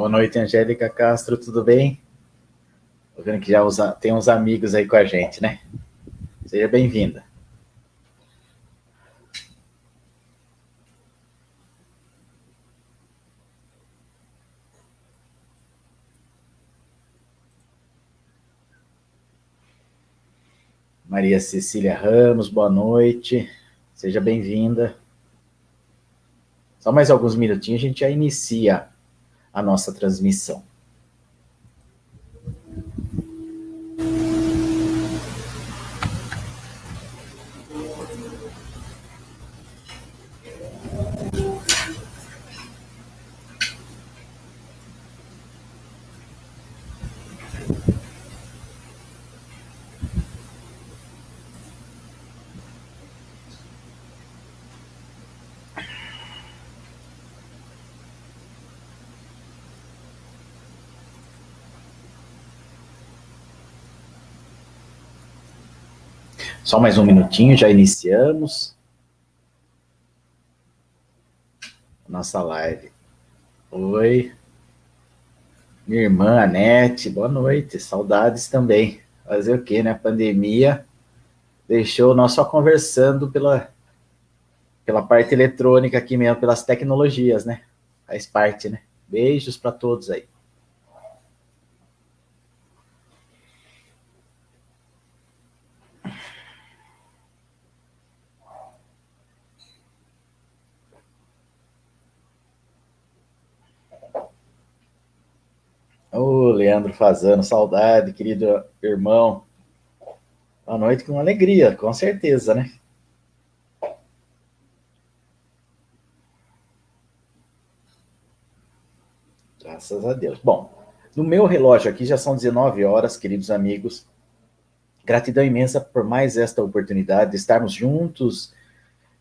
Boa noite, Angélica Castro, tudo bem? Tô vendo que já tem uns amigos aí com a gente, né? Seja bem-vinda. Maria Cecília Ramos, boa noite. Seja bem-vinda. Só mais alguns minutinhos a gente já inicia a nossa transmissão. Só mais um minutinho, já iniciamos a nossa live. Oi, minha irmã Anete, boa noite, saudades também. Fazer o quê, né? A pandemia deixou nós só conversando pela parte eletrônica aqui mesmo, pelas tecnologias, né? Faz parte, né? Beijos para todos aí. Ô, Leandro Fazano, saudade, querido irmão. Boa noite com alegria, com certeza, né? Graças a Deus. Bom, no meu relógio aqui já são 19 horas, queridos amigos. Gratidão imensa por mais esta oportunidade de estarmos juntos,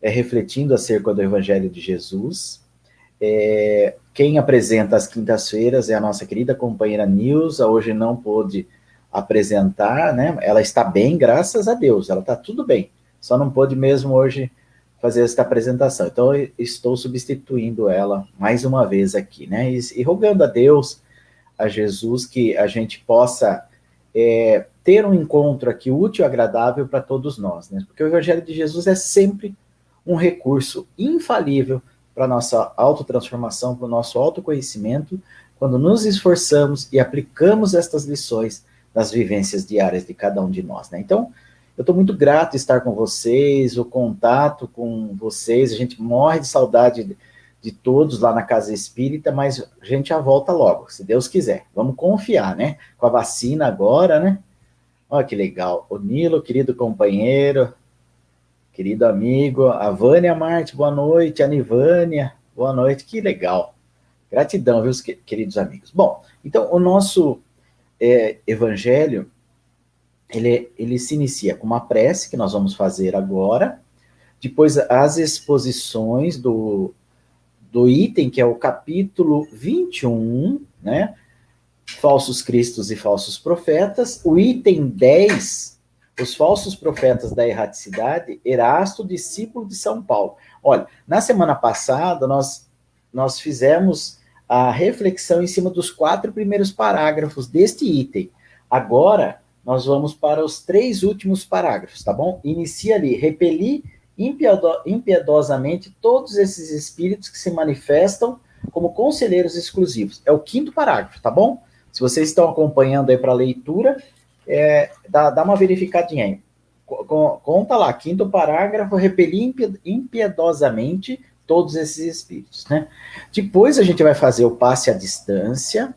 refletindo acerca do Evangelho de Jesus. Quem apresenta às quintas-feiras é a nossa querida companheira Nilza, hoje não pôde apresentar, né? Ela está bem, graças a Deus, ela está tudo bem, só não pôde mesmo hoje fazer esta apresentação, então eu estou substituindo ela mais uma vez aqui, né? E rogando a Deus, a Jesus, que a gente possa ter um encontro aqui útil e agradável para todos nós, né? Porque o Evangelho de Jesus é sempre um recurso infalível para a nossa autotransformação, para o nosso autoconhecimento, quando nos esforçamos e aplicamos estas lições das vivências diárias de cada um de nós, né? Então, eu estou muito grato de estar com vocês, o contato com vocês, a gente morre de saudade de todos lá na Casa Espírita, mas a gente já volta logo, se Deus quiser. Vamos confiar, né? Com a vacina agora, né? Olha que legal. O Nilo, querido companheiro, querido amigo, a Vânia Marte, boa noite, a Nivânia, boa noite, que legal. Gratidão, viu, queridos amigos. Bom, então o nosso evangelho, ele se inicia com uma prece que nós vamos fazer agora, depois as exposições do item, que é o capítulo 21, né? Falsos cristos e falsos profetas. O item 10, os falsos profetas da erraticidade, Erasto, discípulo de São Paulo. Olha, na semana passada, nós fizemos a reflexão em cima dos 4 primeiros parágrafos deste item. Agora, nós vamos para os 3 últimos parágrafos, tá bom? Inicia ali, repeli impiedosamente todos esses espíritos que se manifestam como conselheiros exclusivos. É o 5º parágrafo, tá bom? Se vocês estão acompanhando aí para a leitura, dá uma verificadinha aí. Conta lá, 5º parágrafo, repelir impiedosamente todos esses espíritos, né? Depois a gente vai fazer o passe à distância,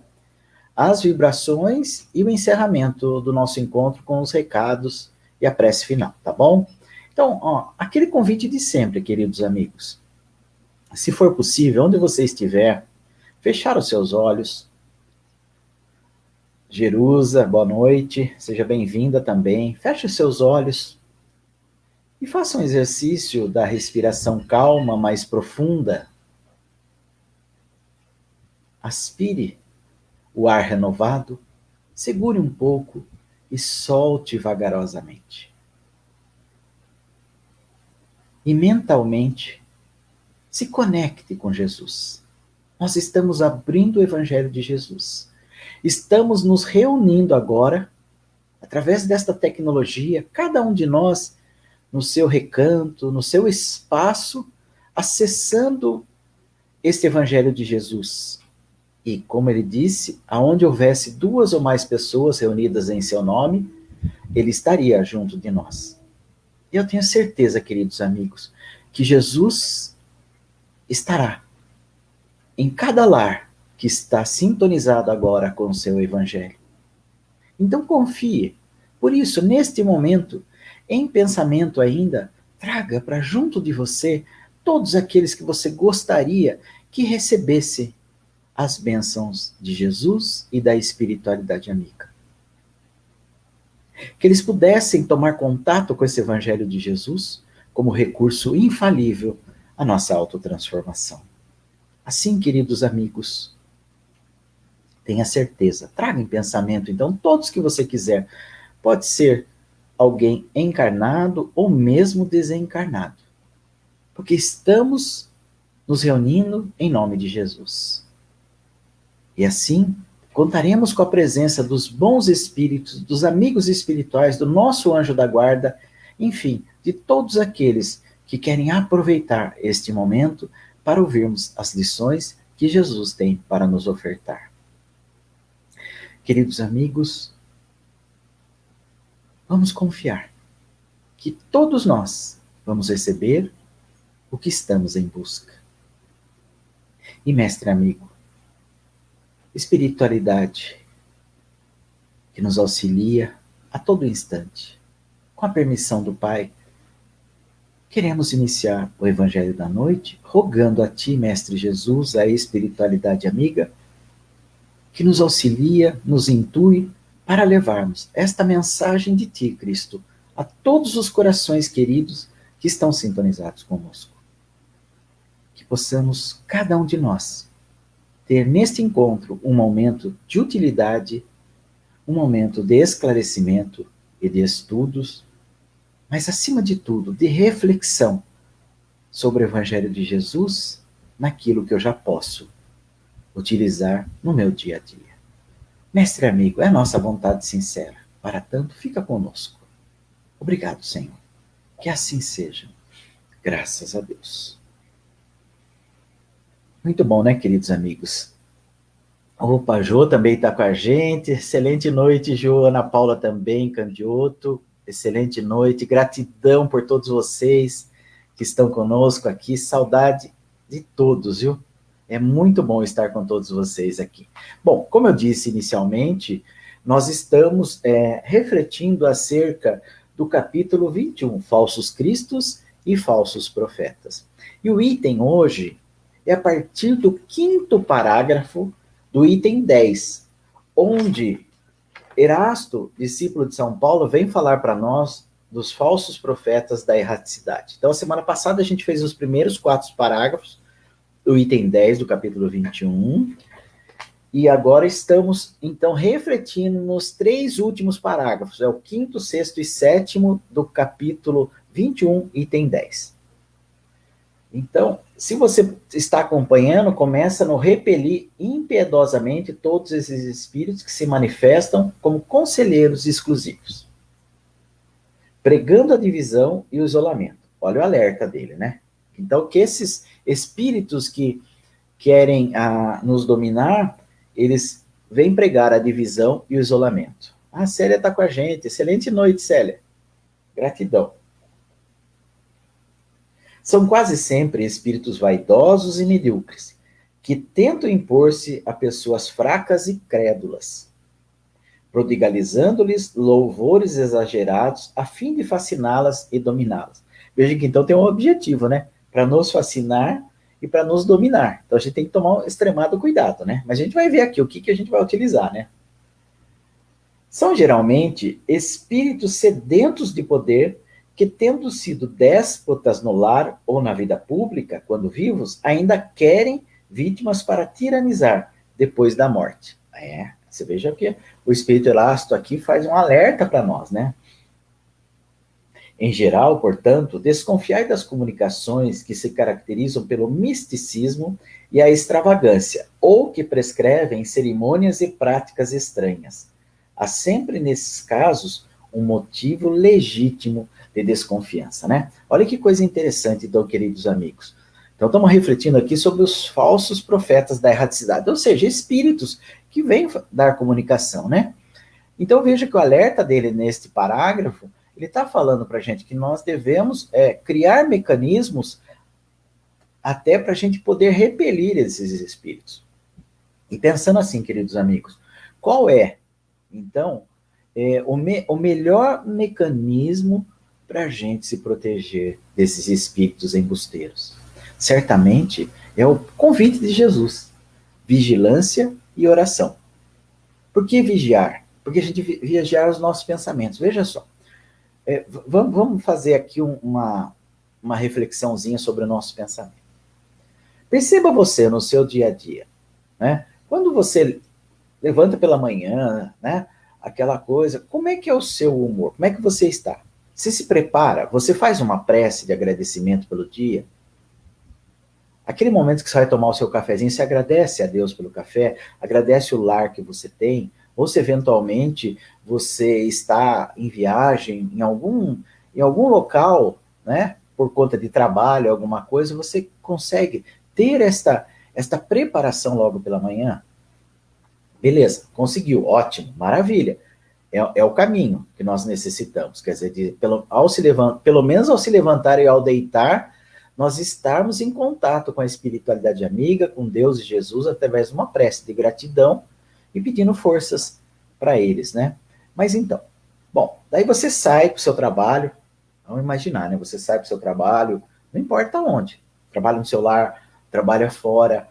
as vibrações e o encerramento do nosso encontro com os recados e a prece final, tá bom? Então, ó, aquele convite de sempre, queridos amigos. Se for possível, onde você estiver, fechar os seus olhos. Jerusa, boa noite, seja bem-vinda também. Feche os seus olhos e faça um exercício da respiração calma, mais profunda. Aspire o ar renovado, segure um pouco e solte vagarosamente. E mentalmente, se conecte com Jesus, nós estamos abrindo o Evangelho de Jesus. Estamos nos reunindo agora, através desta tecnologia, cada um de nós no seu recanto, no seu espaço, acessando este Evangelho de Jesus. E, como ele disse, aonde houvesse 2 ou mais pessoas reunidas em seu nome, ele estaria junto de nós. E eu tenho certeza, queridos amigos, que Jesus estará em cada lar que está sintonizado agora com o seu Evangelho. Então confie. Por isso, neste momento, em pensamento ainda, traga para junto de você todos aqueles que você gostaria que recebesse as bênçãos de Jesus e da espiritualidade amiga. Que eles pudessem tomar contato com esse Evangelho de Jesus como recurso infalível à nossa autotransformação. Assim, queridos amigos, tenha certeza, traga em pensamento, então, todos que você quiser. Pode ser alguém encarnado ou mesmo desencarnado. Porque estamos nos reunindo em nome de Jesus. E assim, contaremos com a presença dos bons espíritos, dos amigos espirituais, do nosso anjo da guarda, enfim, de todos aqueles que querem aproveitar este momento para ouvirmos as lições que Jesus tem para nos ofertar. Queridos amigos, vamos confiar que todos nós vamos receber o que estamos em busca. E, mestre amigo, espiritualidade que nos auxilia a todo instante, com a permissão do Pai, queremos iniciar o Evangelho da Noite, rogando a Ti, Mestre Jesus, a espiritualidade amiga, que nos auxilia, nos intui para levarmos esta mensagem de Ti, Cristo, a todos os corações queridos que estão sintonizados conosco. Que possamos, cada um de nós, ter neste encontro um momento de utilidade, um momento de esclarecimento e de estudos, mas, acima de tudo, de reflexão sobre o Evangelho de Jesus naquilo que eu já posso utilizar no meu dia a dia. Mestre amigo, é a nossa vontade sincera. Para tanto, fica conosco. Obrigado, Senhor. Que assim seja. Graças a Deus. Muito bom, né, queridos amigos? Opa, Jô também está com a gente. Excelente noite, Jô. Ana Paula também, Candioto. Excelente noite. Gratidão por todos vocês que estão conosco aqui. Saudade de todos, viu? É muito bom estar com todos vocês aqui. Bom, como eu disse inicialmente, nós estamos refletindo acerca do capítulo 21, Falsos Cristos e Falsos Profetas. E o item hoje é a partir do 5º parágrafo do item 10, onde Erasto, discípulo de São Paulo, vem falar para nós dos falsos profetas da erraticidade. Então, a semana passada a gente fez os primeiros 4 parágrafos do item 10 do capítulo 21, e agora estamos, então, refletindo nos 3 últimos parágrafos, é o 5º, 6º e 7º do capítulo 21, item 10. Então, se você está acompanhando, começa no repelir impiedosamente todos esses espíritos que se manifestam como conselheiros exclusivos, pregando a divisão e o isolamento. Olha o alerta dele, né? Então, que esses espíritos que querem nos dominar, eles vêm pregar a divisão e o isolamento. A Célia está com a gente. Excelente noite, Célia. Gratidão. São quase sempre espíritos vaidosos e medíocres, que tentam impor-se a pessoas fracas e crédulas, prodigalizando-lhes louvores exagerados a fim de fasciná-las e dominá-las. Veja que então tem um objetivo, né? Para nos fascinar e para nos dominar. Então a gente tem que tomar um extremado cuidado, né? Mas a gente vai ver aqui o que a gente vai utilizar, né? São geralmente espíritos sedentos de poder que, tendo sido déspotas no lar ou na vida pública, quando vivos, ainda querem vítimas para tiranizar depois da morte. Você veja que o Espírito Erasto aqui faz um alerta para nós, né? Em geral, portanto, desconfiai das comunicações que se caracterizam pelo misticismo e a extravagância, ou que prescrevem cerimônias e práticas estranhas. Há sempre, nesses casos, um motivo legítimo de desconfiança, né? Olha que coisa interessante, então, queridos amigos. Então, estamos refletindo aqui sobre os falsos profetas da erraticidade, ou seja, espíritos que vêm dar comunicação, né? Então, veja que o alerta dele neste parágrafo, ele está falando para a gente que nós devemos criar mecanismos até para a gente poder repelir esses espíritos. E pensando assim, queridos amigos, qual é, então, o melhor mecanismo para a gente se proteger desses espíritos embusteiros? Certamente é o convite de Jesus: vigilância e oração. Por que vigiar? Porque a gente vigiar os nossos pensamentos. Veja só, vamos fazer aqui uma reflexãozinha sobre o nosso pensamento. Perceba você no seu dia a dia, né? Quando você levanta pela manhã, né? Aquela coisa, como é que é o seu humor? Como é que você está? Você se prepara? Você faz uma prece de agradecimento pelo dia? Aquele momento que você vai tomar o seu cafezinho, você agradece a Deus pelo café, agradece o lar que você tem, ou se eventualmente você está em viagem, em algum local, né, por conta de trabalho, alguma coisa, você consegue ter esta preparação logo pela manhã? Beleza, conseguiu, ótimo, maravilha. É o caminho que nós necessitamos. Quer dizer, pelo menos ao se levantar e ao deitar, nós estarmos em contato com a espiritualidade amiga, com Deus e Jesus, através de uma prece de gratidão e pedindo forças para eles, né? Mas então, bom, daí você sai para o seu trabalho, vamos imaginar, né? Você sai para o seu trabalho, não importa onde, trabalha no seu lar, trabalha fora,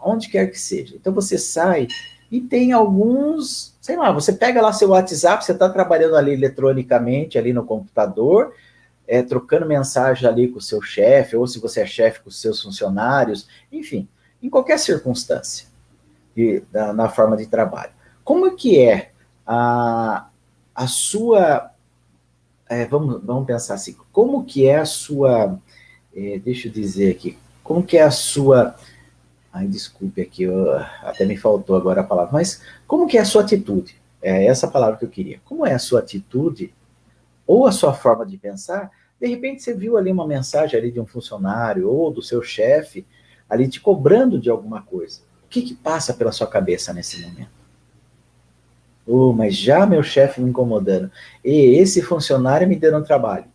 onde quer que seja. Então você sai e tem alguns, sei lá, você pega lá seu WhatsApp, você está trabalhando ali eletronicamente, ali no computador, trocando mensagem ali com o seu chefe, ou se você é chefe com os seus funcionários, enfim, em qualquer circunstância na forma de trabalho. Como que é a sua... vamos pensar assim, como que é a sua... deixa eu dizer aqui, como que é a sua... Ai, desculpe aqui, até me faltou agora a palavra, mas como que é a sua atitude? É essa palavra que eu queria. Como é a sua atitude ou a sua forma de pensar? De repente você viu ali uma mensagem ali de um funcionário ou do seu chefe ali te cobrando de alguma coisa. O que passa pela sua cabeça nesse momento? Mas já meu chefe me incomodando. E esse funcionário me dando trabalho.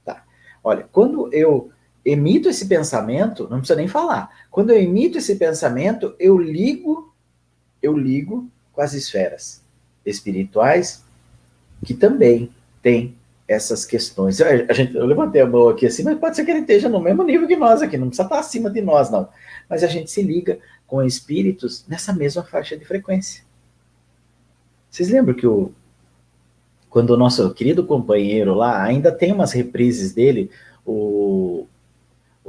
Tá. Olha, quando eu emito esse pensamento, não precisa nem falar. Quando eu emito esse pensamento, eu ligo com as esferas espirituais que também têm essas questões. Eu levantei a mão aqui assim, mas pode ser que ele esteja no mesmo nível que nós aqui, não precisa estar acima de nós, não. Mas a gente se liga com espíritos nessa mesma faixa de frequência. Vocês lembram que quando o nosso querido companheiro lá, ainda tem umas reprises dele, o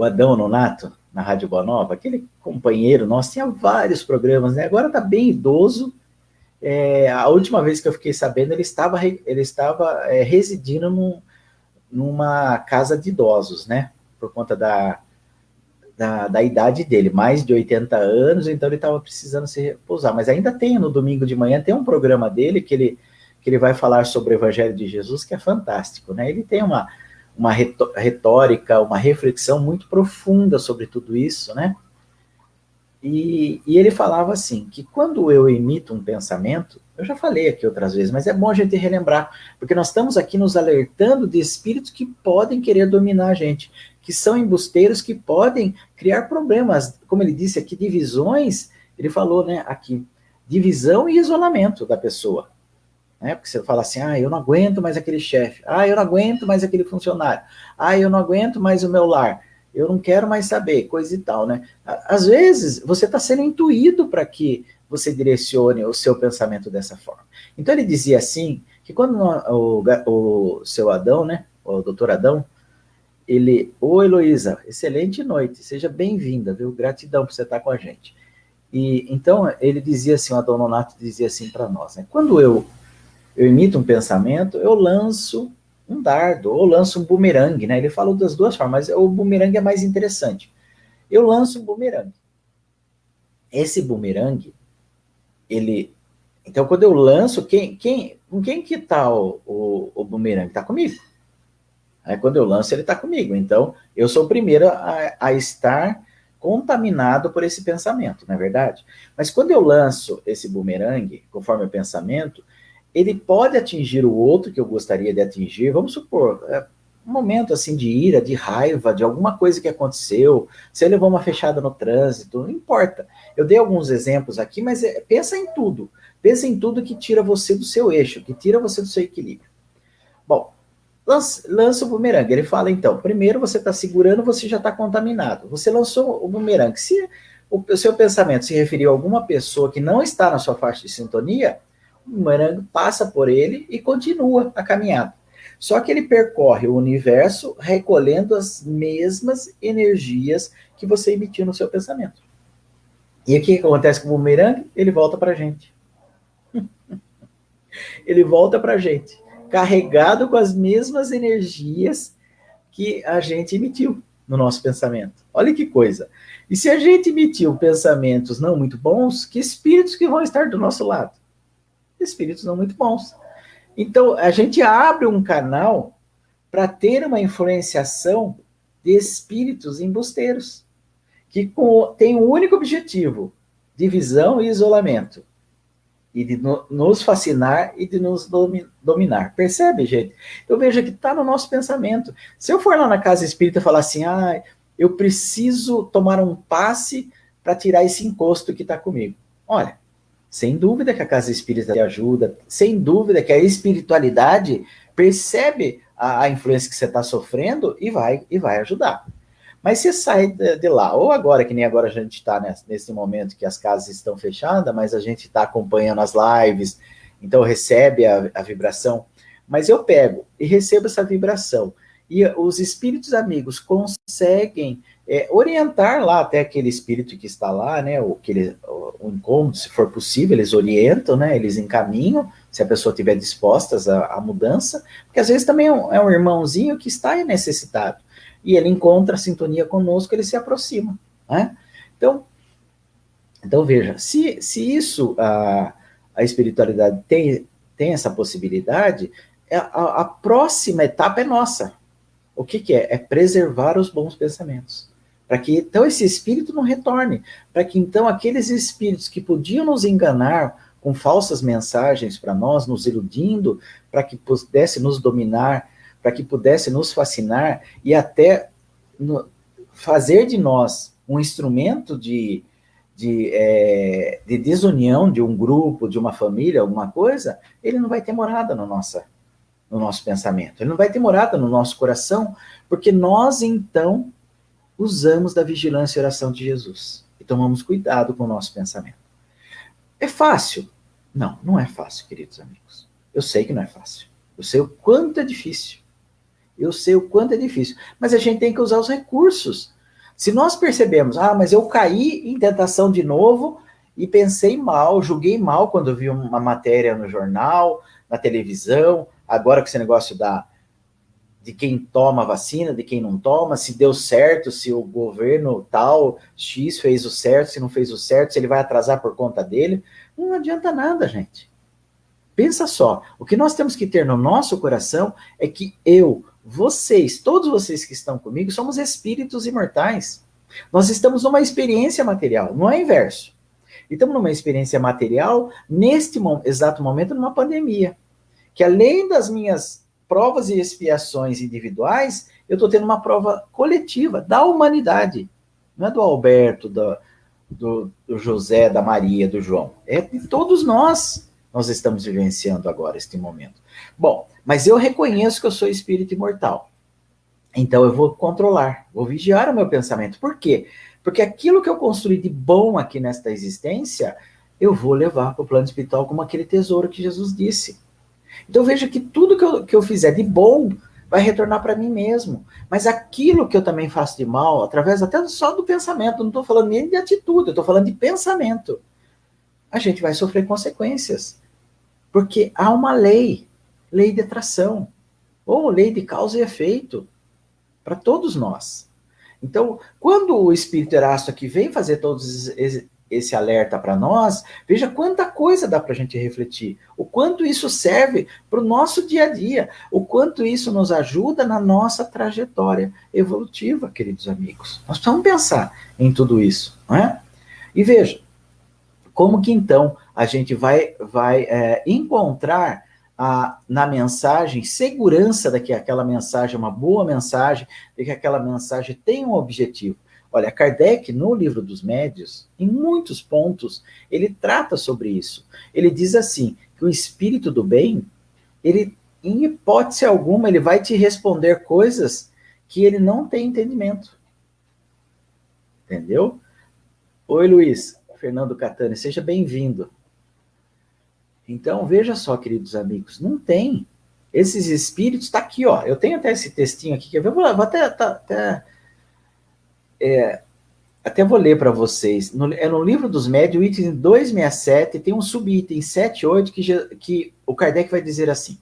Adão Nonato, na Rádio Boa Nova, aquele companheiro nosso, tinha vários programas, né? Agora está bem idoso. A última vez que eu fiquei sabendo, ele estava residindo numa casa de idosos, né? Por conta da idade dele, mais de 80 anos, então ele estava precisando se repousar. Mas ainda tem, no domingo de manhã, tem um programa dele que ele vai falar sobre o Evangelho de Jesus, que é fantástico, né? Ele tem uma retórica, uma reflexão muito profunda sobre tudo isso, né? E ele falava assim, que quando eu emito um pensamento, eu já falei aqui outras vezes, mas é bom a gente relembrar, porque nós estamos aqui nos alertando de espíritos que podem querer dominar a gente, que são embusteiros, que podem criar problemas, como ele disse aqui, divisões, ele falou, né, aqui, divisão e isolamento da pessoa. Né? Porque você fala assim, eu não aguento mais aquele chefe, eu não aguento mais aquele funcionário, eu não aguento mais o meu lar, eu não quero mais saber, coisa e tal, né? Às vezes, você está sendo intuído para que você direcione o seu pensamento dessa forma. Então, ele dizia assim, que quando o seu Adão, né, o doutor Adão, Heloísa, excelente noite, seja bem-vinda, viu? Gratidão por você estar com a gente. E então, ele dizia assim, o Adão Nonato dizia assim para nós, né? Quando eu emito um pensamento, eu lanço um dardo, ou lanço um bumerangue, né? Ele falou das duas formas, mas o bumerangue é mais interessante. Eu lanço um bumerangue. Esse bumerangue, ele... Então, quando eu lanço, com quem que tá o bumerangue? Tá comigo. Aí, quando eu lanço, ele tá comigo. Então, eu sou o primeiro a estar contaminado por esse pensamento, não é verdade? Mas quando eu lanço esse bumerangue, conforme o pensamento, ele pode atingir o outro que eu gostaria de atingir. Vamos supor, um momento assim de ira, de raiva, de alguma coisa que aconteceu, você levou uma fechada no trânsito, não importa. Eu dei alguns exemplos aqui, mas pensa em tudo. Pensa em tudo que tira você do seu eixo, que tira você do seu equilíbrio. Bom, lança o bumerangue. Ele fala, então, primeiro você está segurando, você já está contaminado. Você lançou o bumerangue. Se o seu pensamento se referiu a alguma pessoa que não está na sua faixa de sintonia, o bumerangue passa por ele e continua a caminhada. Só que ele percorre o universo recolhendo as mesmas energias que você emitiu no seu pensamento. E o que acontece com o bumerangue? Ele volta para a gente. Ele volta para a gente, carregado com as mesmas energias que a gente emitiu no nosso pensamento. Olha que coisa. E se a gente emitiu pensamentos não muito bons, que espíritos que vão estar do nosso lado? Espíritos não muito bons. Então, a gente abre um canal para ter uma influenciação de espíritos embusteiros, que tem um único objetivo, divisão e isolamento, e de nos fascinar e de nos dominar. Percebe, gente? Eu vejo que está no nosso pensamento. Se eu for lá na casa espírita e falar assim, eu preciso tomar um passe para tirar esse encosto que está comigo. Olha, sem dúvida que a casa espírita te ajuda, sem dúvida que a espiritualidade percebe a influência que você está sofrendo e vai ajudar. Mas você sai de lá, ou agora, que nem agora a gente está nesse momento que as casas estão fechadas, mas a gente está acompanhando as lives, então recebe a vibração. Mas eu pego e recebo essa vibração. E os espíritos amigos conseguem orientar lá até aquele espírito que está lá, né? O incômodo, se for possível, eles orientam, né? Eles encaminham, se a pessoa estiver disposta à mudança, porque às vezes também é um irmãozinho que está necessitado. E ele encontra a sintonia conosco, ele se aproxima. Né? Então veja, se isso a espiritualidade tem essa possibilidade, a próxima etapa é nossa. O que é? É preservar os bons pensamentos. Para que então esse espírito não retorne. Para que então aqueles espíritos que podiam nos enganar com falsas mensagens para nós, nos iludindo, para que pudesse nos dominar, para que pudesse nos fascinar e até fazer de nós um instrumento de desunião de um grupo, de uma família, alguma coisa, ele não vai ter morada no nosso pensamento, ele não vai ter morada no nosso coração, porque nós, então, usamos da vigilância e oração de Jesus e tomamos cuidado com o nosso pensamento. É fácil? Não, não é fácil, queridos amigos. Eu sei que não é fácil. Eu sei o quanto é difícil. Eu sei o quanto é difícil. Mas a gente tem que usar os recursos. Se nós percebemos, mas eu caí em tentação de novo e pensei mal, julguei mal quando vi uma matéria no jornal, na televisão, agora com esse negócio de quem toma vacina, de quem não toma, se deu certo, se o governo tal, X fez o certo, se não fez o certo, se ele vai atrasar por conta dele. Não adianta nada, gente. Pensa só, o que nós temos que ter no nosso coração é que vocês, todos vocês que estão comigo, somos espíritos imortais. Nós estamos numa experiência material, não é inverso. Estamos numa experiência material, neste exato momento, numa pandemia. Que além das minhas provas e expiações individuais, eu estou tendo uma prova coletiva da humanidade. Não é do Alberto, do José, da Maria, do João. É de todos nós estamos vivenciando agora este momento. Bom, mas eu reconheço que eu sou espírito imortal. Então eu vou controlar, vou vigiar o meu pensamento. Por quê? Porque aquilo que eu construí de bom aqui nesta existência, eu vou levar para o plano espiritual como aquele tesouro que Jesus disse. Então veja que tudo que eu fizer de bom vai retornar para mim mesmo. Mas aquilo que eu também faço de mal, através até só do pensamento, não estou falando nem de atitude, eu estou falando de pensamento, a gente vai sofrer consequências. Porque há uma lei de atração. ou lei de causa e efeito para todos nós. Então, quando o Espírito Erasto aqui vem fazer todos esse alerta para nós, veja quanta coisa dá para a gente refletir, o quanto isso serve para o nosso dia a dia, o quanto isso nos ajuda na nossa trajetória evolutiva, queridos amigos. Nós precisamos pensar em tudo isso, não é? E veja, como que então a gente vai encontrar na mensagem segurança de que aquela mensagem é uma boa mensagem, de que aquela mensagem tem um objetivo. Olha, Kardec, no Livro dos Médiuns, em muitos pontos, ele trata sobre isso. Ele diz assim, que o espírito do bem, ele, em hipótese alguma, ele vai te responder coisas que ele não tem entendimento. Entendeu? Oi, Luiz. Fernando Catani, seja bem-vindo. Então, veja só, queridos amigos, não tem. Esses espíritos, está aqui, ó. Eu tenho até esse textinho aqui, eu vou até vou ler para vocês. No Livro dos Médiuns, item 267, tem um subitem 78 que o Kardec vai dizer assim: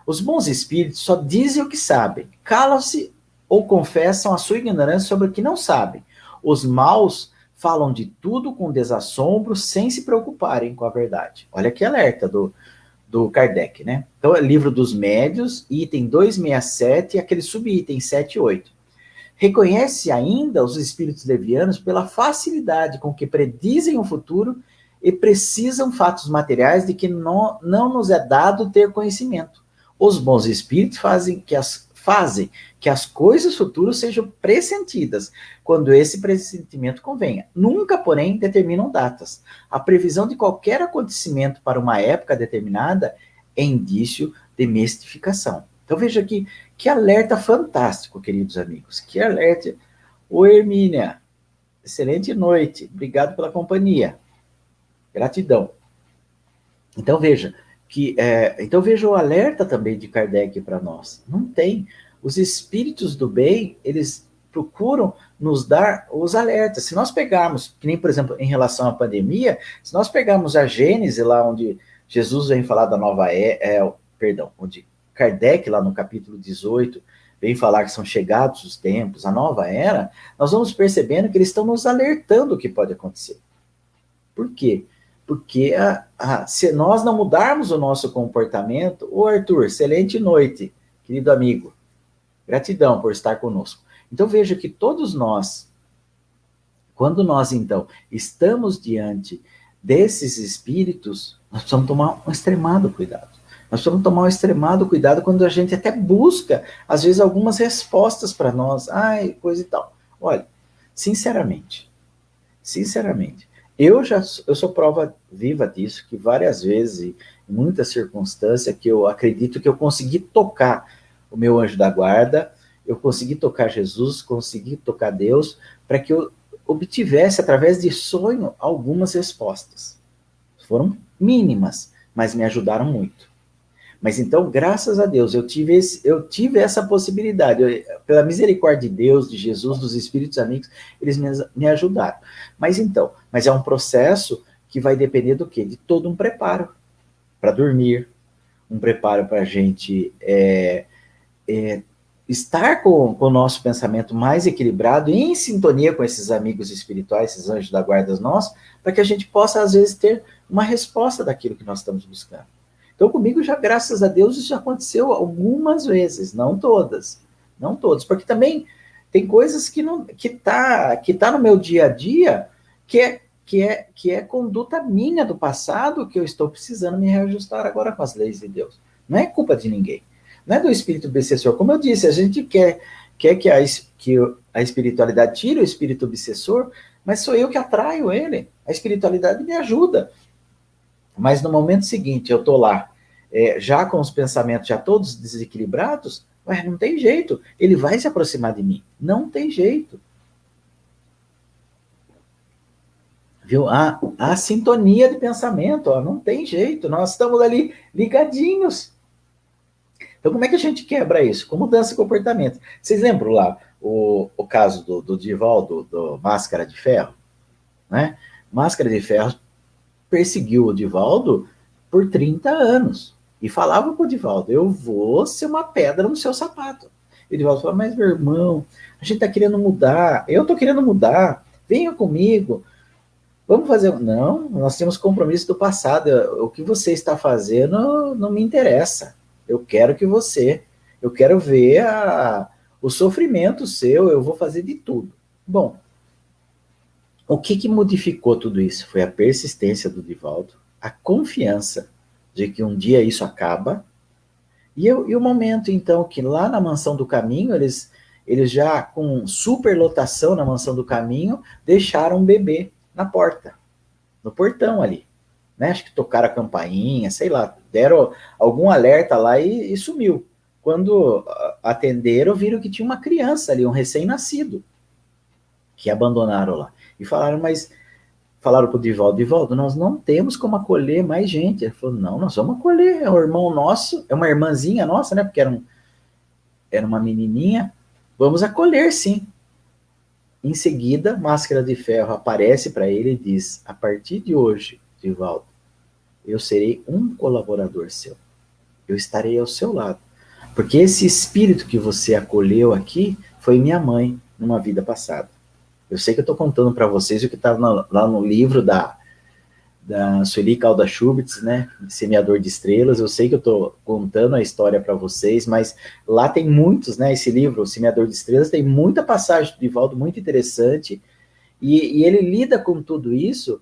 os bons espíritos só dizem o que sabem, calam-se ou confessam a sua ignorância sobre o que não sabem. Os maus falam de tudo com desassombro, sem se preocuparem com a verdade. Olha que alerta do Kardec, né? Então, é Livro dos Médiuns, item 267, e aquele subitem 78. Reconhece ainda os espíritos levianos pela facilidade com que predizem o futuro e precisam fatos materiais de que não nos é dado ter conhecimento. Os bons espíritos fazem que as coisas futuras sejam pressentidas, quando esse pressentimento convenha. Nunca, porém, determinam datas. A previsão de qualquer acontecimento para uma época determinada é indício de mistificação. Então veja aqui, que alerta fantástico, queridos amigos. Que alerta. Oi, Hermínia. Excelente noite. Obrigado pela companhia. Gratidão. Então veja, então veja o alerta também de Kardec para nós. Não tem. Os espíritos do bem, eles procuram nos dar os alertas. Se nós pegarmos, que nem, por exemplo, em relação à pandemia, se nós pegarmos a Gênese, lá onde Jesus vem falar da nova onde Kardec, lá no capítulo 18, vem falar que são chegados os tempos, a nova era, nós vamos percebendo que eles estão nos alertando o que pode acontecer. Por quê? Porque se nós não mudarmos o nosso comportamento... Ô, Arthur, excelente noite, querido amigo. Gratidão por estar conosco. Então, veja que todos nós, quando nós, então, estamos diante desses espíritos, nós precisamos tomar um extremado cuidado. Nós precisamos tomar um extremado cuidado quando a gente até busca, às vezes, algumas respostas para nós. Ai, coisa e tal. Olha, sinceramente, eu sou prova viva disso, que várias vezes, em muitas circunstâncias, que eu acredito que eu consegui tocar o meu anjo da guarda, eu consegui tocar Jesus, consegui tocar Deus, para que eu obtivesse, através de sonho, algumas respostas. Foram mínimas, mas me ajudaram muito. Mas então, graças a Deus, eu tive essa possibilidade. Pela misericórdia de Deus, de Jesus, dos Espíritos amigos, eles me ajudaram. Mas é um processo que vai depender do quê? De todo um preparo para dormir, um preparo para a gente estar com o nosso pensamento mais equilibrado, em sintonia com esses amigos espirituais, esses anjos da guarda nossos, para que a gente possa, às vezes, ter uma resposta daquilo que nós estamos buscando. Então, comigo já, graças a Deus, isso já aconteceu algumas vezes, não todas, porque também tem coisas que tá no meu dia a dia, que é conduta minha do passado, que eu estou precisando me reajustar agora com as leis de Deus. Não é culpa de ninguém, não é do espírito obsessor. Como eu disse, a gente quer que a espiritualidade tire o espírito obsessor, mas sou eu que atraio ele, a espiritualidade me ajuda. Mas no momento seguinte, eu estou lá, já com os pensamentos já todos desequilibrados, não tem jeito, ele vai se aproximar de mim. Não tem jeito. Viu? A sintonia de pensamento, não tem jeito, nós estamos ali ligadinhos. Então, como é que a gente quebra isso? Com mudança de comportamento. Vocês lembram lá o caso do Divaldo, do Máscara de Ferro? Né? Máscara de Ferro perseguiu o Divaldo por 30 anos. E falava para o Divaldo, eu vou ser uma pedra no seu sapato. E o Divaldo falava, mas meu irmão, a gente está querendo mudar, eu estou querendo mudar, venha comigo, vamos fazer... Não, nós temos compromisso do passado, o que você está fazendo não me interessa, eu quero eu quero ver o sofrimento seu, eu vou fazer de tudo. Bom, o que modificou tudo isso? Foi a persistência do Divaldo, a confiança de que um dia isso acaba, e o momento, então, que lá na Mansão do Caminho, eles já com superlotação na Mansão do Caminho, deixaram um bebê na porta, no portão ali. Né? Acho que tocaram a campainha, sei lá, deram algum alerta lá e sumiu. Quando atenderam, viram que tinha uma criança ali, um recém-nascido, que abandonaram lá. E falaram pro Divaldo, nós não temos como acolher mais gente. Ele falou, não, nós vamos acolher, é um irmão nosso, é uma irmãzinha nossa, né, porque era uma menininha, vamos acolher sim. Em seguida, Máscara de Ferro aparece para ele e diz, a partir de hoje, Divaldo, eu serei um colaborador seu, eu estarei ao seu lado, porque esse espírito que você acolheu aqui foi minha mãe numa vida passada. Eu sei que eu estou contando para vocês o que está lá no livro da Sueli Calda Schubitz, né, Semeador de Estrelas. Eu sei que eu estou contando a história para vocês, mas lá tem muitos, né, esse livro, Semeador de Estrelas, tem muita passagem do Divaldo muito interessante, e ele lida com tudo isso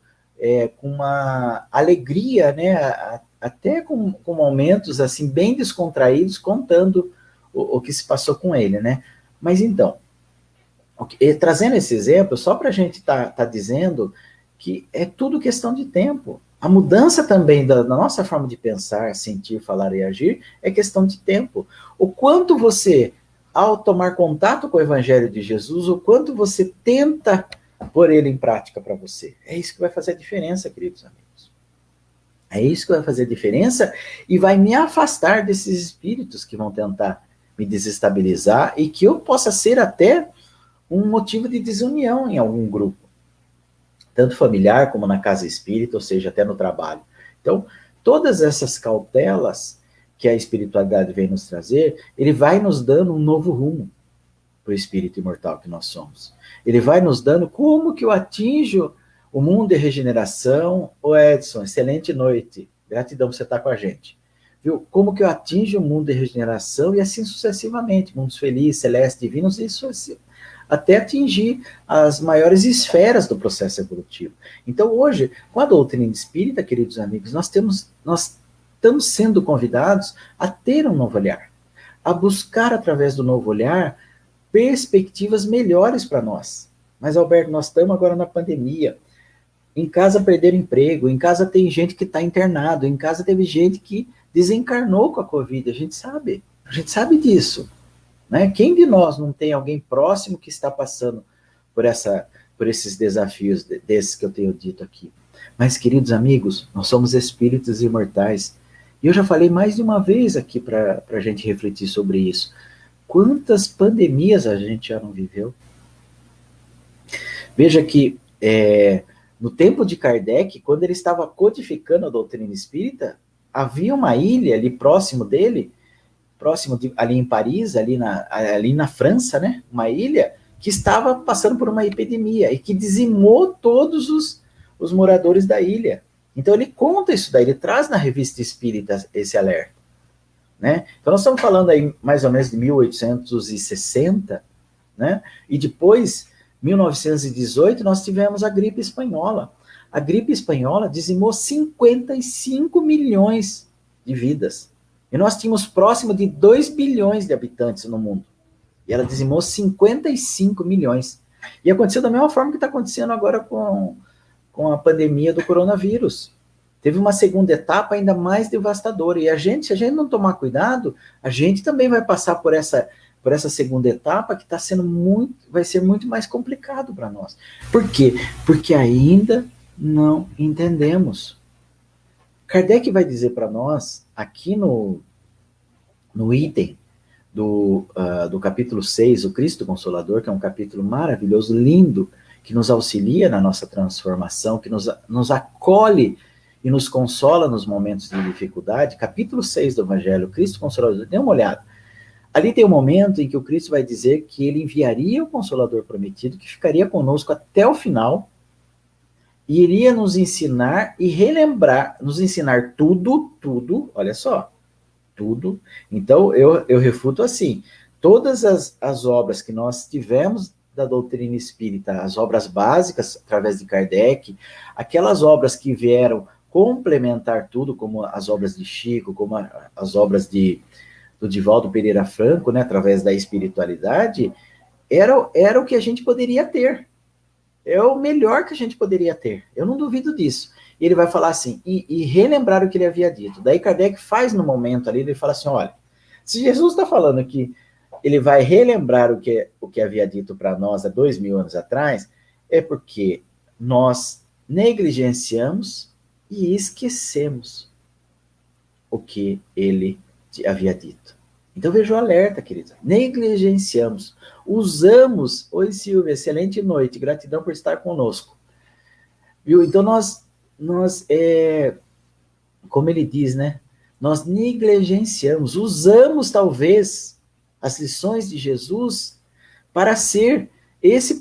com uma alegria, né, até com momentos assim bem descontraídos, contando o que se passou com ele, né. Mas então, trazendo esse exemplo, só para a gente tá dizendo que é tudo questão de tempo. A mudança também da nossa forma de pensar, sentir, falar e agir é questão de tempo. O quanto você, ao tomar contato com o Evangelho de Jesus, o quanto você tenta pôr ele em prática para você. É isso que vai fazer a diferença, queridos amigos. É isso que vai fazer a diferença e vai me afastar desses espíritos que vão tentar me desestabilizar e que eu possa ser até um motivo de desunião em algum grupo, tanto familiar como na casa espírita, ou seja, até no trabalho. Então, todas essas cautelas que a espiritualidade vem nos trazer, ele vai nos dando um novo rumo para o espírito imortal que nós somos. Ele vai nos dando como que eu atinjo o mundo de regeneração. Ô Edson, excelente noite, gratidão por você estar com a gente. Viu? Como que eu atinjo o mundo de regeneração e assim sucessivamente, mundos felizes, celestes, divinos, isso assim, até atingir as maiores esferas do processo evolutivo. Então, hoje, com a doutrina espírita, queridos amigos, nós estamos sendo convidados a ter um novo olhar, a buscar, através do novo olhar, perspectivas melhores para nós. Mas, Alberto, nós estamos agora na pandemia, em casa perderam emprego, em casa tem gente que está internado, em casa teve gente que desencarnou com a Covid, a gente sabe disso. Né? Quem de nós não tem alguém próximo que está passando por esses desafios desses que eu tenho dito aqui? Mas, queridos amigos, nós somos espíritos imortais. E eu já falei mais de uma vez aqui para a gente refletir sobre isso. Quantas pandemias a gente já não viveu? Veja que no tempo de Kardec, quando ele estava codificando a doutrina espírita, havia uma ilha ali próximo dele, ali em Paris, ali na França, né? Uma ilha que estava passando por uma epidemia e que dizimou todos os moradores da ilha. Então ele conta isso daí, ele traz na Revista Espírita esse alerta. Né? Então nós estamos falando aí mais ou menos de 1860, né? E depois, 1918, nós tivemos a gripe espanhola. A gripe espanhola dizimou 55 milhões de vidas. E nós tínhamos próximo de 2 bilhões de habitantes no mundo. E ela dizimou 55 milhões. E aconteceu da mesma forma que está acontecendo agora com a pandemia do coronavírus. Teve uma segunda etapa ainda mais devastadora. E se a gente não tomar cuidado, a gente também vai passar por essa segunda etapa que vai ser muito mais complicado para nós. Por quê? Porque ainda não entendemos. Kardec vai dizer para nós, aqui no item do capítulo 6, o Cristo Consolador, que é um capítulo maravilhoso, lindo, que nos auxilia na nossa transformação, que nos acolhe e nos consola nos momentos de dificuldade, capítulo 6 do Evangelho, Cristo Consolador, dê uma olhada. Ali tem um momento em que o Cristo vai dizer que ele enviaria o Consolador prometido, que ficaria conosco até o final, e iria nos ensinar e relembrar, nos ensinar tudo, olha só, tudo. Então, eu refuto assim, todas as obras que nós tivemos da doutrina espírita, as obras básicas, através de Kardec, aquelas obras que vieram complementar tudo, como as obras de Chico, como as obras do Divaldo Pereira Franco, né, através da espiritualidade, era o que a gente poderia ter. É o melhor que a gente poderia ter. Eu não duvido disso. E ele vai falar assim, e relembrar o que ele havia dito. Daí Kardec faz no momento ali, ele fala assim, olha, se Jesus está falando que ele vai relembrar o que havia dito para nós há 2000 anos atrás, é porque nós negligenciamos e esquecemos o que ele havia dito. Então veja o alerta, querido. Negligenciamos. Usamos. Oi, Silvia, excelente noite. Gratidão por estar conosco. Viu? Então como ele diz, né? Nós negligenciamos, usamos talvez as lições de Jesus para ser esse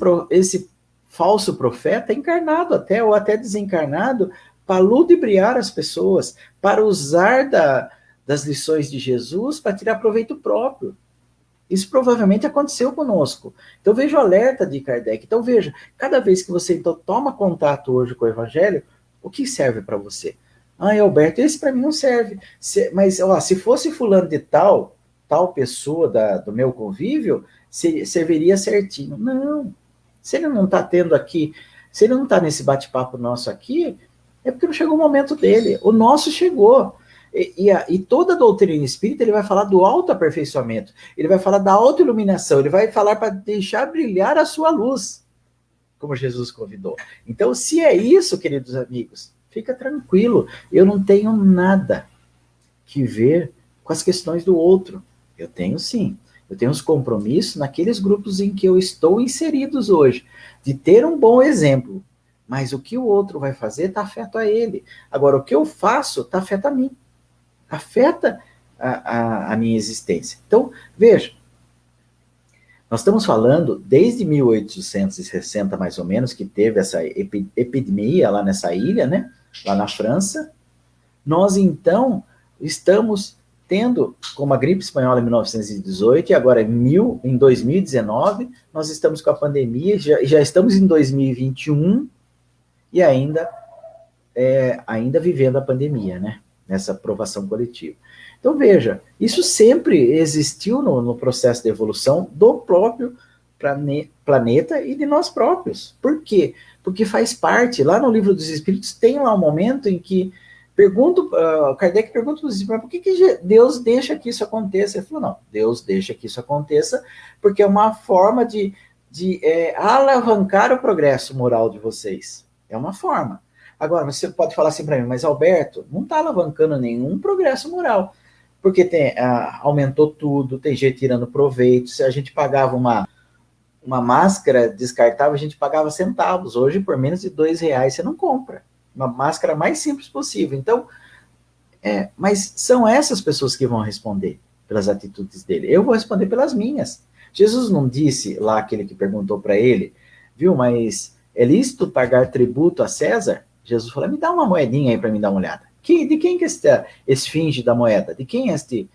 falso profeta encarnado até, ou até desencarnado, para ludibriar as pessoas, para usar das lições de Jesus para tirar proveito próprio. Isso provavelmente aconteceu conosco. Então veja o alerta de Kardec. Então veja, cada vez que você então toma contato hoje com o Evangelho, o que serve para você? Ah, Alberto, esse para mim não serve. Mas ó, se fosse fulano de tal pessoa do meu convívio, serviria certinho. Não. Se ele não está tendo aqui, se ele não está nesse bate-papo nosso aqui, é porque não chegou o momento dele. O nosso chegou. E toda a doutrina espírita, ele vai falar do autoaperfeiçoamento, ele vai falar da autoiluminação, ele vai falar para deixar brilhar a sua luz, como Jesus convidou. Então, se é isso, queridos amigos, fica tranquilo, eu não tenho nada que ver com as questões do outro. Eu tenho sim, eu tenho os compromissos naqueles grupos em que eu estou inseridos hoje, de ter um bom exemplo, mas o que o outro vai fazer está afeto a ele. Agora, o que eu faço está afeto a mim. Afeta a minha existência. Então, veja, nós estamos falando desde 1860, mais ou menos, que teve essa epidemia lá nessa ilha, né? Lá na França. Nós, então, estamos tendo, como a gripe espanhola em 1918, e agora em 2019, nós estamos com a pandemia, já estamos em 2021, e ainda vivendo a pandemia, né? Nessa aprovação coletiva. Então, veja, isso sempre existiu no processo de evolução do próprio planeta e de nós próprios. Por quê? Porque faz parte, lá no Livro dos Espíritos, tem lá um momento em que Kardec pergunta para os espíritos, por que Deus deixa que isso aconteça? Ele falou, não, Deus deixa que isso aconteça porque é uma forma de alavancar o progresso moral de vocês. É uma forma. Agora, você pode falar assim para mim, mas Alberto, não está alavancando nenhum progresso moral, porque aumentou tudo, tem gente tirando proveito. Se a gente pagava uma máscara descartável, a gente pagava centavos. Hoje, por menos de R$2, você não compra. Uma máscara mais simples possível. Então, mas são essas pessoas que vão responder pelas atitudes dele. Eu vou responder pelas minhas. Jesus não disse lá, aquele que perguntou para ele, viu, mas é lícito pagar tributo a César? Jesus falou, me dá uma moedinha aí para me dar uma olhada. De quem que é esse finge da moeda? De quem é este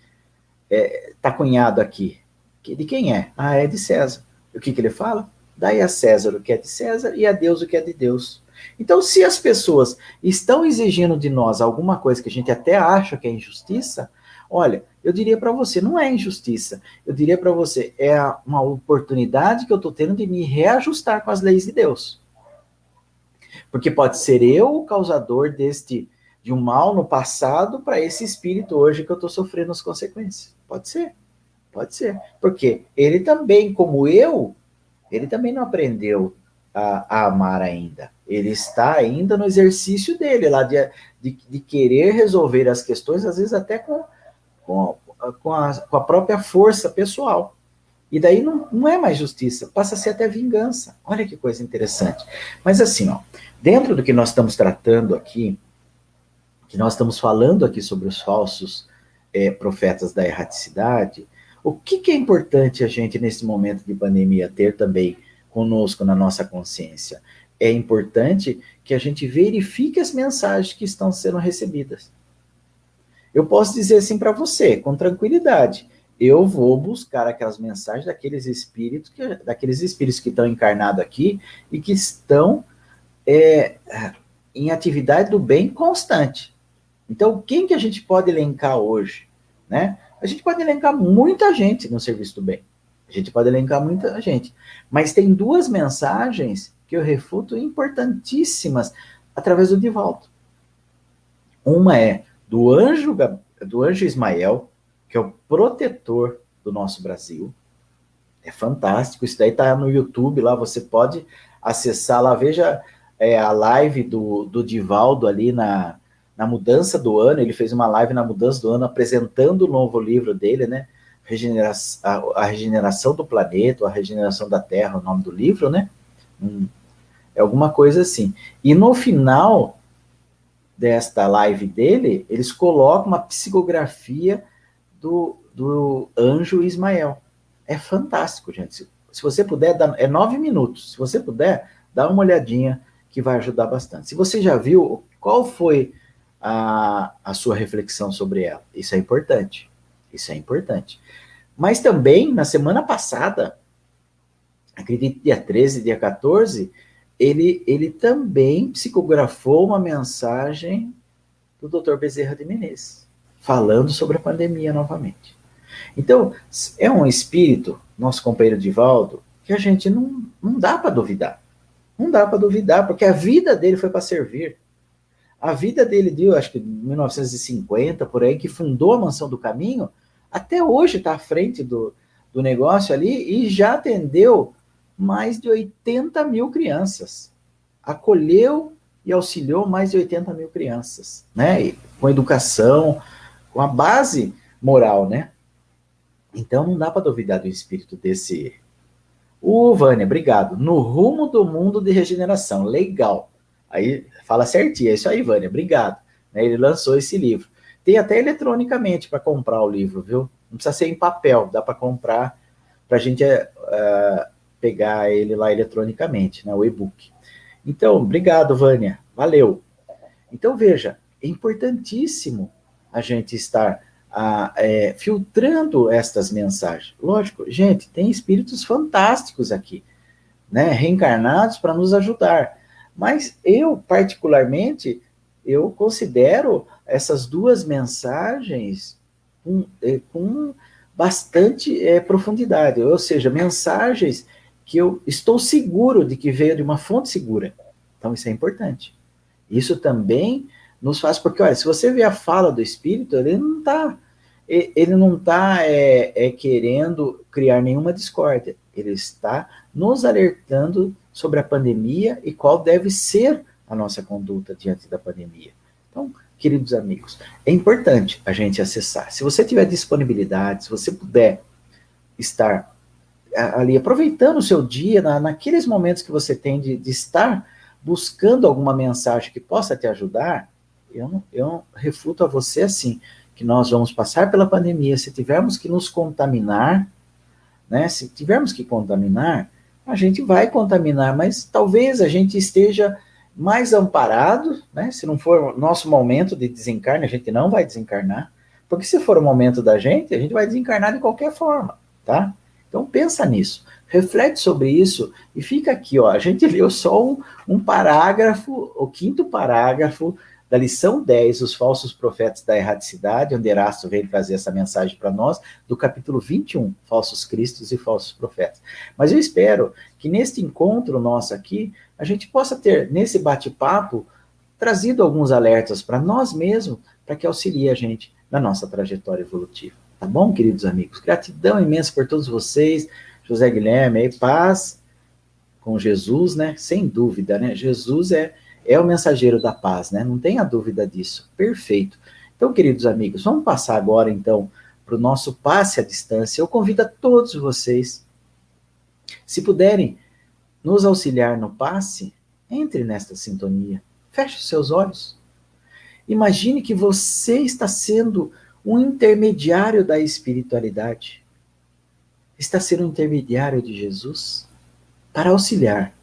cunhado aqui? De quem é? Ah, é de César. O que ele fala? Dai a César o que é de César e a Deus o que é de Deus. Então, se as pessoas estão exigindo de nós alguma coisa que a gente até acha que é injustiça, olha, eu diria para você, não é injustiça. Eu diria para você, é uma oportunidade que eu estou tendo de me reajustar com as leis de Deus. Porque pode ser eu o causador de um mal no passado para esse espírito hoje que eu estou sofrendo as consequências. Pode ser. Porque ele também, como ele também não aprendeu a amar ainda. Ele está ainda no exercício dele, lá de querer resolver as questões, às vezes até com a própria força pessoal. E daí não é mais justiça, passa a ser até vingança. Olha que coisa interessante. Mas assim, ó, dentro do que nós estamos tratando aqui, que nós estamos falando aqui sobre os falsos profetas da erraticidade, o que é importante a gente, nesse momento de pandemia, ter também conosco na nossa consciência? É importante que a gente verifique as mensagens que estão sendo recebidas. Eu posso dizer assim para você, com tranquilidade, eu vou buscar aquelas mensagens daqueles espíritos que estão encarnados aqui e que estão em atividade do bem constante. Então, quem que a gente pode elencar hoje? Né? A gente pode elencar muita gente no serviço do bem. A gente pode elencar muita gente. Mas tem duas mensagens que eu refuto importantíssimas através do Divaldo. Uma é do anjo Ismael, que é o protetor do nosso Brasil. É fantástico. Isso daí está no YouTube, lá você pode acessar lá. Veja a live do Divaldo ali na mudança do ano. Ele fez uma live na mudança do ano apresentando o novo livro dele, né? A regeneração do planeta, a regeneração da Terra, o nome do livro, né? É alguma coisa assim. E no final desta live dele, eles colocam uma psicografia do anjo Ismael. É fantástico, gente. Se você puder, é 9 minutos. Se você puder, dá uma olhadinha que vai ajudar bastante. Se você já viu, qual foi a sua reflexão sobre ela? Isso é importante. Isso é importante. Mas também, na semana passada, acredito dia 13, dia 14, ele também psicografou uma mensagem do Dr. Bezerra de Menezes, falando sobre a pandemia novamente. Então, é um espírito, nosso companheiro Divaldo, que a gente não dá para duvidar. Não dá para duvidar, porque a vida dele foi para servir. A vida dele deu, acho que em 1950, por aí, que fundou a Mansão do Caminho, até hoje está à frente do negócio ali e já atendeu mais de 80 mil crianças. Acolheu e auxiliou mais de 80 mil crianças, né? E com educação, com a base moral, né? Então não dá para duvidar do espírito desse. Vânia, obrigado. No rumo do mundo de regeneração, legal. Aí fala certinho, é isso aí, Vânia, obrigado. Né, ele lançou esse livro. Tem até eletronicamente para comprar o livro, viu? Não precisa ser em papel, dá para comprar para a gente pegar ele lá eletronicamente, né, o e-book. Então, obrigado, Vânia, valeu. Então, veja, é importantíssimo a gente estar filtrando estas mensagens. Lógico, gente, tem espíritos fantásticos aqui, né, reencarnados para nos ajudar. Mas eu, particularmente, eu considero essas duas mensagens com bastante profundidade, ou seja, mensagens que eu estou seguro de que veio de uma fonte segura. Então, isso é importante. Isso também nos faz, porque, olha, se você vê a fala do Espírito, ele não está querendo criar nenhuma discórdia, ele está nos alertando sobre a pandemia e qual deve ser a nossa conduta diante da pandemia. Então, queridos amigos, é importante a gente acessar. Se você tiver disponibilidade, se você puder estar ali aproveitando o seu dia, naqueles momentos que você tem de estar buscando alguma mensagem que possa te ajudar, eu refuto a você assim, que nós vamos passar pela pandemia, se tivermos que nos contaminar, né, se tivermos que contaminar, a gente vai contaminar, mas talvez a gente esteja mais amparado, né, se não for nosso momento de desencarne, a gente não vai desencarnar, porque se for o momento da gente vai desencarnar de qualquer forma, tá? Então pensa nisso, reflete sobre isso e fica aqui, ó, a gente leu só um parágrafo, o 5º parágrafo da lição 10, os falsos profetas da erraticidade, onde Erasto veio trazer essa mensagem para nós, do capítulo 21, falsos cristos e falsos profetas. Mas eu espero que neste encontro nosso aqui, a gente possa ter, nesse bate-papo, trazido alguns alertas para nós mesmos, para que auxilie a gente na nossa trajetória evolutiva. Tá bom, queridos amigos? Gratidão imensa por todos vocês. José Guilherme, aí, paz com Jesus, né? Sem dúvida, né? Jesus é o mensageiro da paz, né? Não tenha dúvida disso. Perfeito. Então, queridos amigos, vamos passar agora, então, para o nosso passe à distância. Eu convido a todos vocês, se puderem nos auxiliar no passe, entre nesta sintonia. Feche os seus olhos Imagine que você está sendo um intermediário da espiritualidade. Está sendo um intermediário de Jesus para auxiliar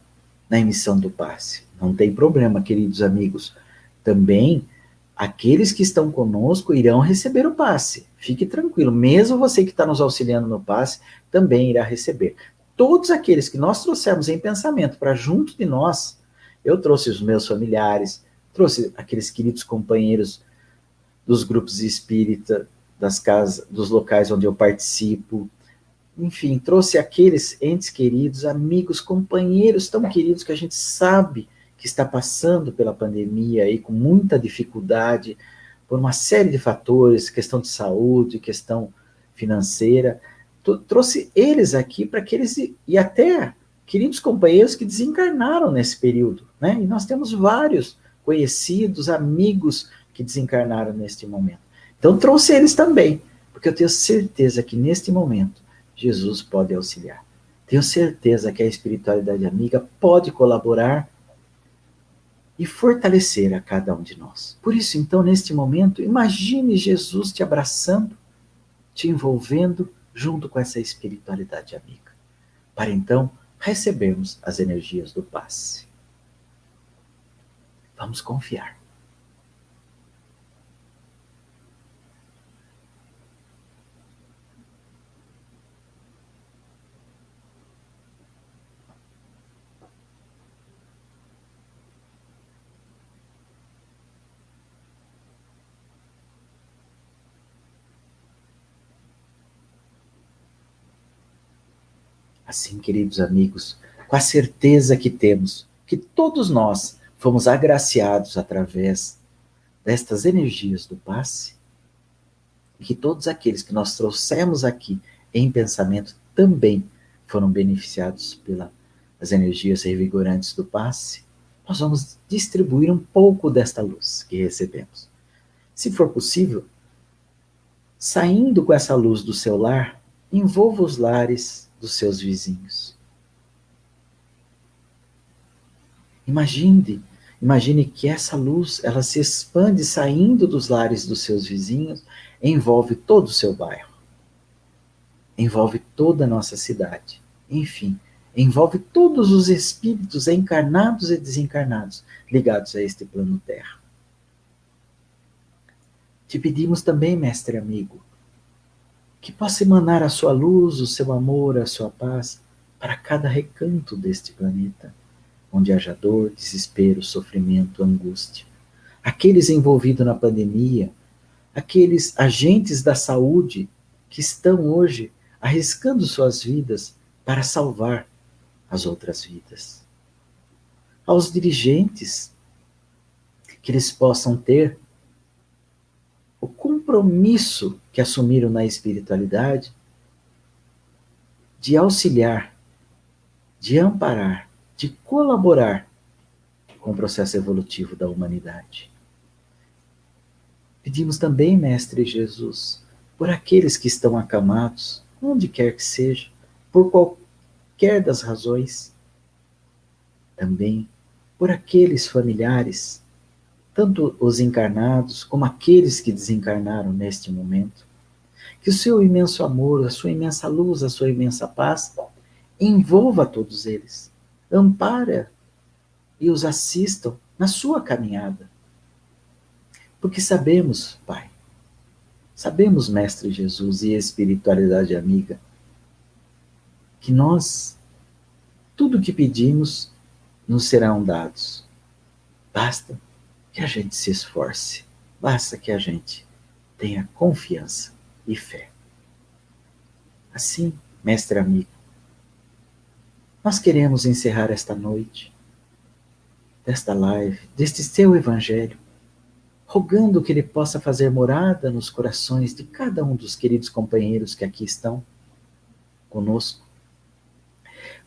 na emissão do passe. Não tem problema, queridos amigos. Também aqueles que estão conosco irão receber o passe. Fique tranquilo, mesmo você que está nos auxiliando no passe, também irá receber. Todos aqueles que nós trouxermos em pensamento para junto de nós, eu trouxe os meus familiares, trouxe aqueles queridos companheiros dos grupos espírita, das casas, dos locais onde eu participo, enfim, trouxe aqueles entes queridos, amigos, companheiros tão queridos que a gente sabe que está passando pela pandemia aí com muita dificuldade, por uma série de fatores, questão de saúde, questão financeira. Trouxe eles aqui para que eles, e até queridos companheiros que desencarnaram nesse período, né? E nós temos vários conhecidos, amigos que desencarnaram neste momento. Então trouxe eles também, porque eu tenho certeza que neste momento Jesus pode auxiliar. Tenho certeza que a espiritualidade amiga pode colaborar e fortalecer a cada um de nós. Por isso, então, neste momento, imagine Jesus te abraçando, te envolvendo junto com essa espiritualidade amiga, para então recebermos as energias do passe. Vamos confiar. Assim, queridos amigos, com a certeza que temos que todos nós fomos agraciados através destas energias do passe, e que todos aqueles que nós trouxemos aqui em pensamento também foram beneficiados pelas energias revigorantes do passe, nós vamos distribuir um pouco desta luz que recebemos. Se for possível, saindo com essa luz do seu lar, envolva os lares dos seus vizinhos. Imagine que essa luz, ela se expande saindo dos lares dos seus vizinhos, envolve todo o seu bairro, envolve toda a nossa cidade, enfim, envolve todos os espíritos encarnados e desencarnados ligados a este plano Terra. Te pedimos também, mestre amigo, que possa emanar a sua luz, o seu amor, a sua paz para cada recanto deste planeta, onde haja dor, desespero, sofrimento, angústia. Aqueles envolvidos na pandemia, aqueles agentes da saúde que estão hoje arriscando suas vidas para salvar as outras vidas. Aos dirigentes, que eles possam ter o compromisso que assumiram na espiritualidade de auxiliar, de amparar, de colaborar com o processo evolutivo da humanidade. Pedimos também, Mestre Jesus, por aqueles que estão acamados, onde quer que seja, por qualquer das razões, também por aqueles familiares, tanto os encarnados como aqueles que desencarnaram neste momento, que o seu imenso amor, a sua imensa luz, a sua imensa paz envolva todos eles, ampara e os assistam na sua caminhada. Porque sabemos, Pai, sabemos, Mestre Jesus e espiritualidade amiga, que nós, tudo que pedimos, nos serão dados. Basta que a gente se esforce, basta que a gente tenha confiança e fé. Assim, mestre amigo, nós queremos encerrar esta noite, desta live, deste seu evangelho, rogando que ele possa fazer morada nos corações de cada um dos queridos companheiros que aqui estão conosco,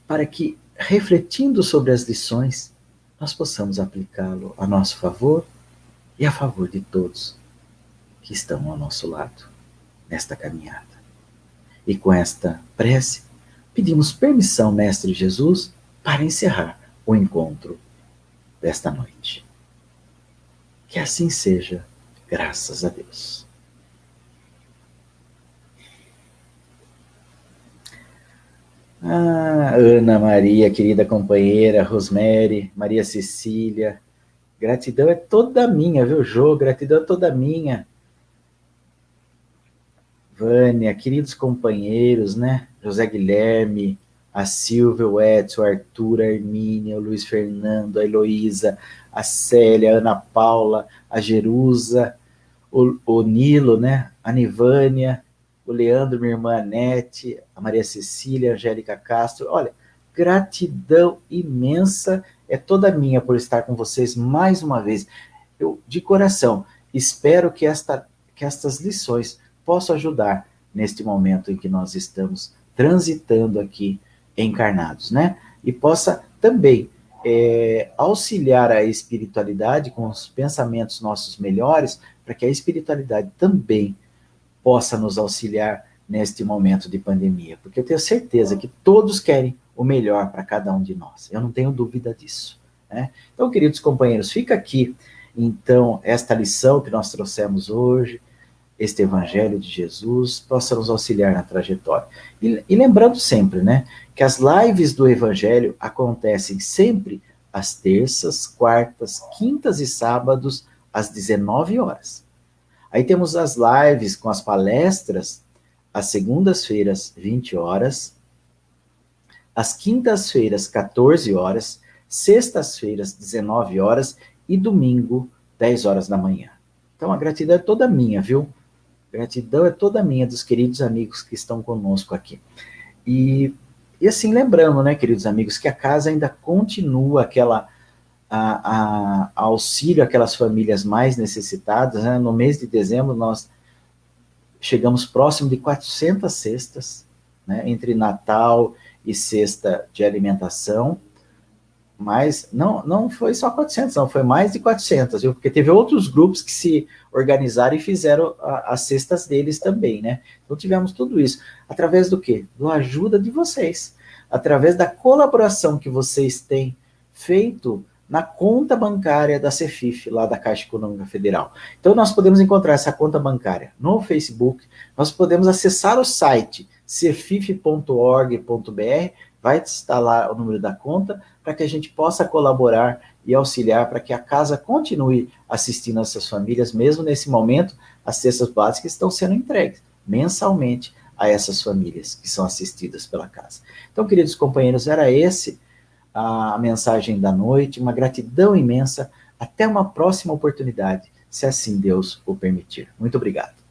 para que, refletindo sobre as lições, nós possamos aplicá-lo a nosso favor e a favor de todos que estão ao nosso lado nesta caminhada. E com esta prece, pedimos permissão, Mestre Jesus, para encerrar o encontro desta noite. Que assim seja, graças a Deus. Ana Maria, querida companheira, Rosemary, Maria Cecília, gratidão é toda minha, viu, Jô? Gratidão é toda minha. Vânia, queridos companheiros, né? José Guilherme, a Silvia, o Edson, o Arthur, a Hermínia, o Luiz Fernando, a Heloísa, a Célia, a Ana Paula, a Jerusa, o Nilo, né? A Nivânia, o Leandro, minha irmã Anete, a Maria Cecília, a Angélica Castro. Olha, gratidão imensa é toda minha por estar com vocês mais uma vez. Eu, de coração, espero que estas lições possam ajudar neste momento em que nós estamos transitando aqui encarnados, né? E possa também auxiliar a espiritualidade com os pensamentos nossos melhores, para que a espiritualidade também possa nos auxiliar neste momento de pandemia, porque eu tenho certeza que todos querem o melhor para cada um de nós, eu não tenho dúvida disso, né? Então, queridos companheiros, fica aqui, então, esta lição que nós trouxemos hoje, este Evangelho de Jesus, possa nos auxiliar na trajetória. E lembrando sempre, né, que as lives do Evangelho acontecem sempre às terças, quartas, quintas e sábados, às 19 horas. Aí temos as lives com as palestras, às segundas-feiras, 20 horas, às quintas-feiras, 14 horas, sextas-feiras, 19 horas e domingo, 10 horas da manhã. Então a gratidão é toda minha, viu? Gratidão é toda minha dos queridos amigos que estão conosco aqui. E assim, lembrando, né, queridos amigos, que a casa ainda continua aquela auxílio àquelas famílias mais necessitadas, né? No mês de dezembro nós chegamos próximo de 400 cestas, né, entre Natal e cesta de alimentação, mas não foi só 400, não, foi mais de 400, viu? Porque teve outros grupos que se organizaram e fizeram as cestas deles também, né? Então tivemos tudo isso. Através do quê? Da ajuda de vocês. Através da colaboração que vocês têm feito na conta bancária da Cefif, lá da Caixa Econômica Federal. Então nós podemos encontrar essa conta bancária no Facebook, nós podemos acessar o site cefif.org.br, vai estar lá o número da conta, para que a gente possa colaborar e auxiliar para que a casa continue assistindo essas famílias, mesmo nesse momento, as cestas básicas estão sendo entregues mensalmente a essas famílias que são assistidas pela casa. Então, queridos companheiros, era esse a mensagem da noite, uma gratidão imensa, até uma próxima oportunidade, se assim Deus o permitir. Muito obrigado.